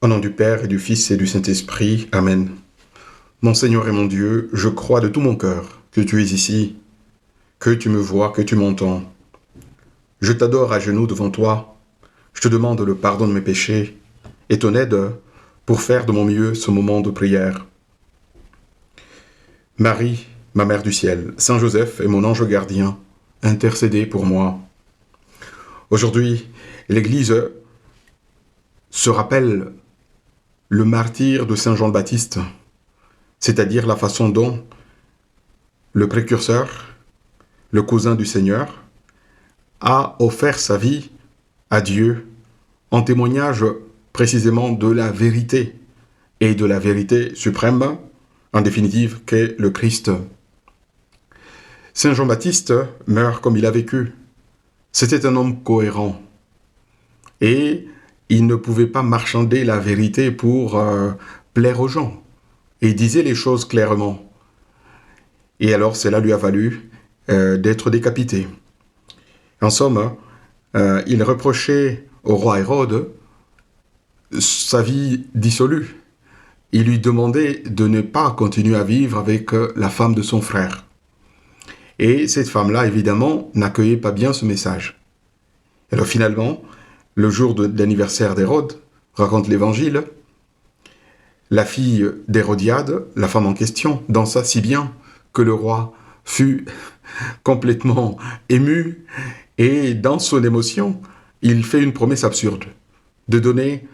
Au nom du Père et du Fils et du Saint-Esprit. Amen. Mon Seigneur et mon Dieu, je crois de tout mon cœur que tu es ici, que tu me vois, que tu m'entends. Je t'adore à genoux devant toi. Je te demande le pardon de mes péchés et ton aide pour faire de mon mieux ce moment de prière. Marie, ma Mère du ciel, Saint Joseph et mon ange gardien, intercédez pour moi. Aujourd'hui, l'Église se rappelle le martyre de Saint Jean le Baptiste, c'est-à-dire la façon dont le précurseur, le cousin du Seigneur, a offert sa vie à Dieu en témoignage précisément de la vérité et de la vérité suprême, en définitive, qu'est le Christ. Saint Jean-Baptiste meurt comme il a vécu. C'était un homme cohérent et il ne pouvait pas marchander la vérité pour plaire aux gens. Et il disait les choses clairement. Et alors cela lui a valu d'être décapité. En somme, il reprochait au roi Hérode sa vie dissolue. Il lui demandait de ne pas continuer à vivre avec la femme de son frère. Et cette femme-là, évidemment, n'accueillait pas bien ce message. Alors finalement, le jour de l'anniversaire d'Hérode, raconte l'Évangile, la fille d'Hérodiade, la femme en question, dansa si bien que le roi fut complètement ému et dans son émotion, il fait une promesse absurde de donner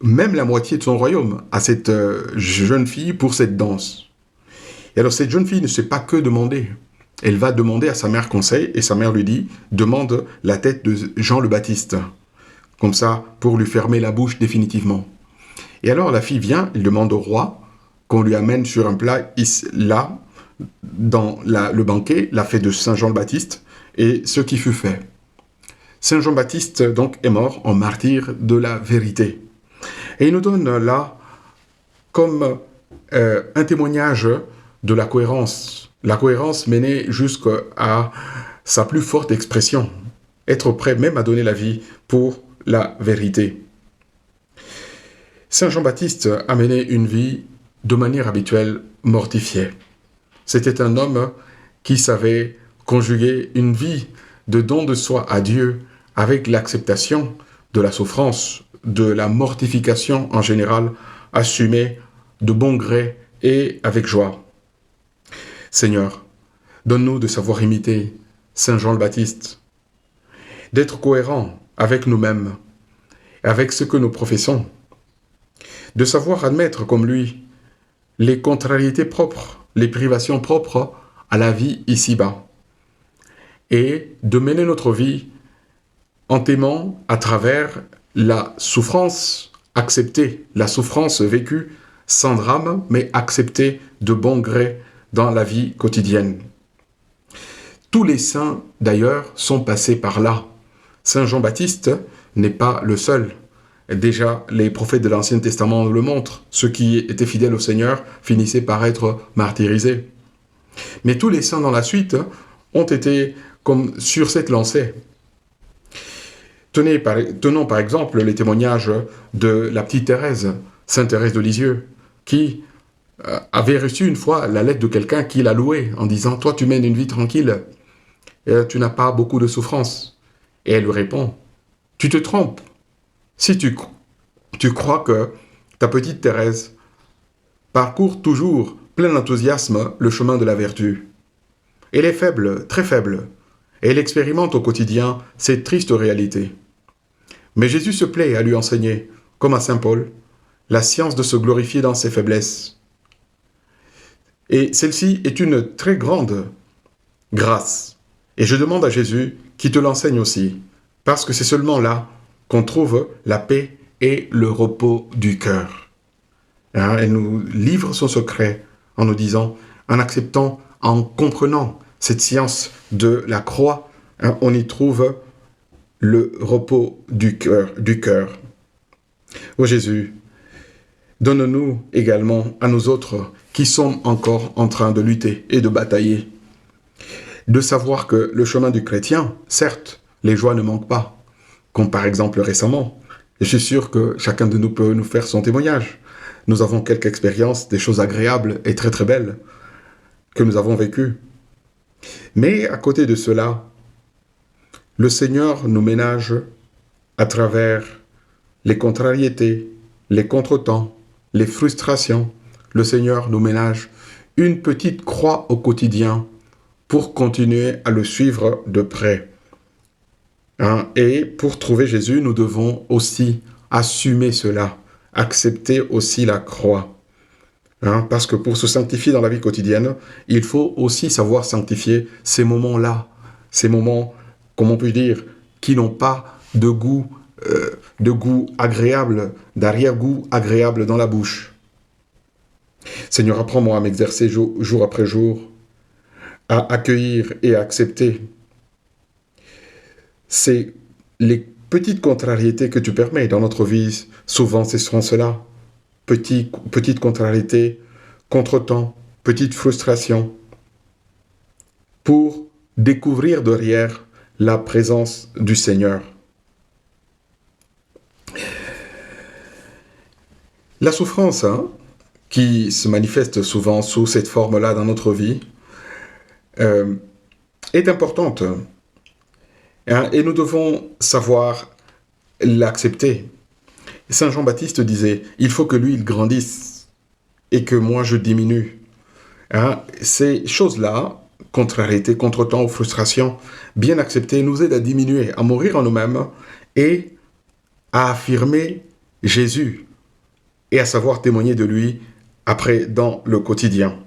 même la moitié de son royaume à cette jeune fille pour cette danse. Et alors cette jeune fille ne sait pas que demander. Elle va demander à sa mère conseil et sa mère lui dit « Demande la tête de Jean le Baptiste ». Comme ça, pour lui fermer la bouche définitivement. Et alors la fille vient, elle demande au roi qu'on lui amène sur un plat là, dans le banquet, la fête de Saint Jean le Baptiste, et ce qui fut fait. Saint Jean-Baptiste donc est mort en martyr de la vérité. Et il nous donne là comme un témoignage de la cohérence menée jusqu'à sa plus forte expression, être prêt même à donner la vie pour la vérité. Saint Jean-Baptiste a mené une vie de manière habituelle mortifiée. C'était un homme qui savait conjuguer une vie de don de soi à Dieu avec l'acceptation de la souffrance, de la mortification en général, assumée de bon gré et avec joie. Seigneur, donne-nous de savoir imiter Saint Jean le Baptiste, d'être cohérent avec nous-mêmes, avec ce que nous professons, de savoir admettre comme lui les contrariétés propres, les privations propres à la vie ici-bas, et de mener notre vie en t'aimant à travers la souffrance acceptée, la souffrance vécue sans drame, mais acceptée de bon gré dans la vie quotidienne. Tous les saints, d'ailleurs, sont passés par là. Saint Jean-Baptiste n'est pas le seul. Déjà, les prophètes de l'Ancien Testament le montrent. Ceux qui étaient fidèles au Seigneur finissaient par être martyrisés. Mais tous les saints dans la suite ont été comme sur cette lancée. Tenons par exemple les témoignages de la petite Thérèse, Sainte Thérèse de Lisieux, qui avait reçu une fois la lettre de quelqu'un qui l'a louée en disant « Toi, tu mènes une vie tranquille, tu n'as pas beaucoup de souffrance. » Et elle lui répond « Tu te trompes. Si tu crois que ta petite Thérèse parcourt toujours plein d'enthousiasme le chemin de la vertu. Elle est faible, très faible, et elle expérimente au quotidien cette triste réalité. Mais Jésus se plaît à lui enseigner, comme à Saint Paul, la science de se glorifier dans ses faiblesses. Et celle-ci est une très grande grâce. Et je demande à Jésus qu'il te l'enseigne aussi, parce que c'est seulement là qu'on trouve la paix et le repos du cœur. Elle nous livre son secret en nous disant, en acceptant, en comprenant cette science de la croix, on y trouve le repos du cœur. Ô Jésus, donne-nous également à nous autres qui sommes encore en train de lutter et de batailler, de savoir que le chemin du chrétien, certes, les joies ne manquent pas, comme par exemple récemment, Je suis sûr que chacun de nous peut nous faire son témoignage. Nous avons quelques expériences, des choses agréables et très très belles que nous avons vécues. Mais à côté de cela, le Seigneur nous ménage à travers les contrariétés, les contretemps, les frustrations. Le Seigneur nous ménage une petite croix au quotidien pour continuer à le suivre de près. Et pour trouver Jésus, nous devons aussi assumer cela, accepter aussi la croix. Parce que pour se sanctifier dans la vie quotidienne, il faut aussi savoir sanctifier ces moments-là, ces moments, comment puis-je dire, qui n'ont pas de goût agréable, d'arrière-goût agréable dans la bouche. Seigneur, apprends-moi à m'exercer jour après jour, à accueillir et à accepter les petites contrariétés que tu permets dans notre vie. Souvent, ce seront cela. Petites contrariétés, contretemps, petites frustrations, pour découvrir derrière la présence du Seigneur. La souffrance, qui se manifeste souvent sous cette forme-là dans notre vie, est importante. Et nous devons savoir l'accepter. Saint Jean-Baptiste disait, il faut que lui, il grandisse et que moi, je diminue. Ces choses-là, contrariétés, contretemps ou frustrations, bien acceptées, nous aident à diminuer, à mourir en nous-mêmes et à affirmer Jésus et à savoir témoigner de lui après dans le quotidien.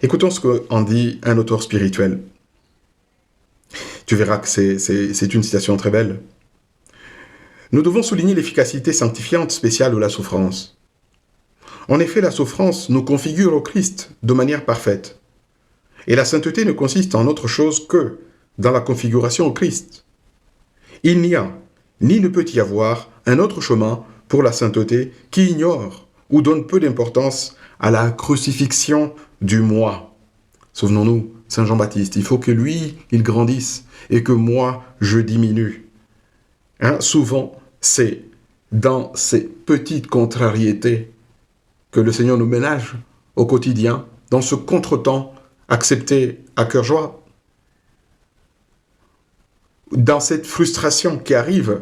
Écoutons ce qu'en dit un auteur spirituel. Tu verras que c'est une citation très belle. Nous devons souligner l'efficacité sanctifiante spéciale de la souffrance. En effet, la souffrance nous configure au Christ de manière parfaite. Et la sainteté ne consiste en autre chose que dans la configuration au Christ. Il n'y a, ni ne peut y avoir, un autre chemin pour la sainteté qui ignore ou donne peu d'importance à la crucifixion du moi. Souvenons-nous, Saint Jean-Baptiste, il faut que lui, il grandisse et que moi, je diminue. Souvent, c'est dans ces petites contrariétés que le Seigneur nous ménage au quotidien, dans ce contretemps accepté à cœur joie, dans cette frustration qui arrive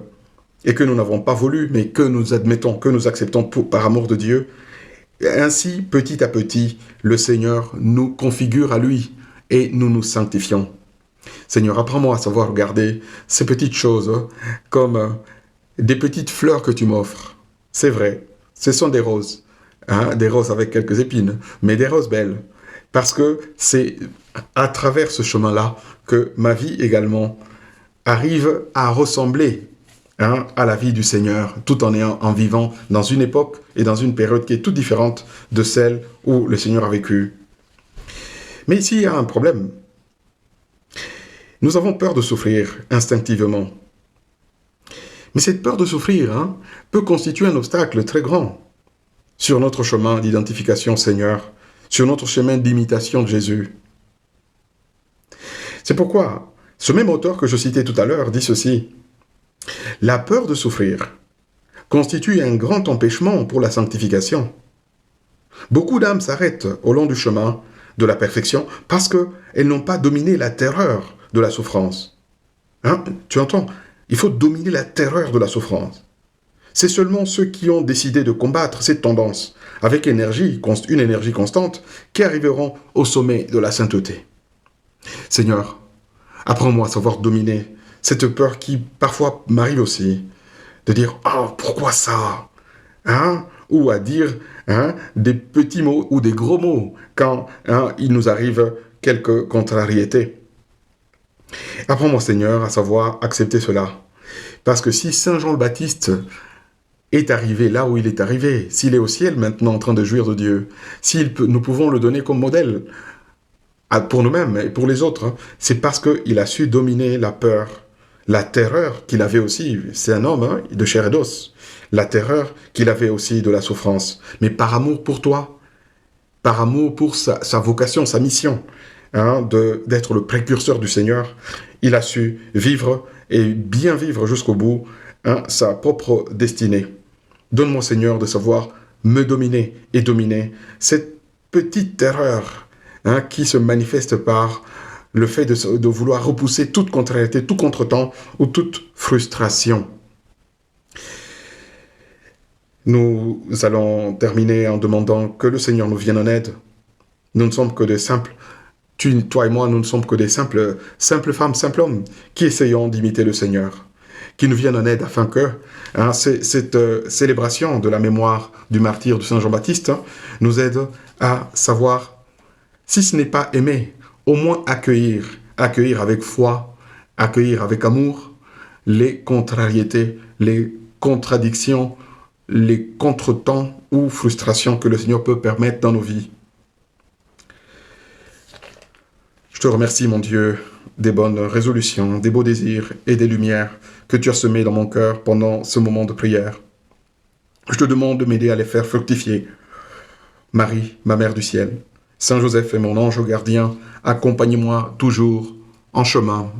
et que nous n'avons pas voulu, mais que nous admettons, que nous acceptons par amour de Dieu. Ainsi, petit à petit, le Seigneur nous configure à lui et nous nous sanctifions. Seigneur, apprends-moi à savoir regarder ces petites choses comme des petites fleurs que tu m'offres. C'est vrai, ce sont des roses avec quelques épines, mais des roses belles. Parce que c'est à travers ce chemin-là que ma vie également arrive à ressembler à la vie du Seigneur, tout en vivant dans une époque et dans une période qui est toute différente de celle où le Seigneur a vécu. Mais ici, il y a un problème. Nous avons peur de souffrir instinctivement. Mais cette peur de souffrir peut constituer un obstacle très grand sur notre chemin d'identification au Seigneur, sur notre chemin d'imitation de Jésus. C'est pourquoi ce même auteur que je citais tout à l'heure dit ceci. La peur de souffrir constitue un grand empêchement pour la sanctification. Beaucoup d'âmes s'arrêtent au long du chemin de la perfection parce qu'elles n'ont pas dominé la terreur de la souffrance. Tu entends? Il faut dominer la terreur de la souffrance. C'est seulement ceux qui ont décidé de combattre cette tendance avec une énergie constante qui arriveront au sommet de la sainteté. Seigneur, apprends-moi à savoir dominer cette peur qui parfois m'arrive aussi, de dire « Oh, pourquoi ça ?» ou à dire des petits mots ou des gros mots quand il nous arrive quelques contrariétés. Apprends-moi, Seigneur, à savoir accepter cela. Parce que si Saint Jean le Baptiste est arrivé là où il est arrivé, s'il est au ciel maintenant en train de jouir de Dieu, nous pouvons le donner comme modèle pour nous-mêmes et pour les autres, c'est parce qu'il a su dominer la peur, la terreur qu'il avait aussi. C'est un homme de chair et d'os. La terreur qu'il avait aussi de la souffrance. Mais par amour pour toi, par amour pour sa vocation, sa mission, d'être le précurseur du Seigneur, il a su vivre et bien vivre jusqu'au bout sa propre destinée. Donne-moi, Seigneur, de savoir me dominer et dominer cette petite terreur qui se manifeste par le fait de vouloir repousser toute contrariété, tout contretemps ou toute frustration. Nous allons terminer en demandant que le Seigneur nous vienne en aide. Nous ne sommes que des simples, toi et moi, nous ne sommes que des simples femmes, simples hommes qui essayons d'imiter le Seigneur, qui nous viennent en aide afin que cette célébration de la mémoire du martyr de Saint Jean-Baptiste nous aide à savoir, si ce n'est pas aimer, au moins accueillir avec foi, accueillir avec amour les contrariétés, les contradictions, les contretemps ou frustrations que le Seigneur peut permettre dans nos vies. Je te remercie, mon Dieu, des bonnes résolutions, des beaux désirs et des lumières que tu as semées dans mon cœur pendant ce moment de prière. Je te demande de m'aider à les faire fructifier. Marie, ma Mère du ciel, Saint Joseph est mon ange gardien, accompagne-moi toujours en chemin.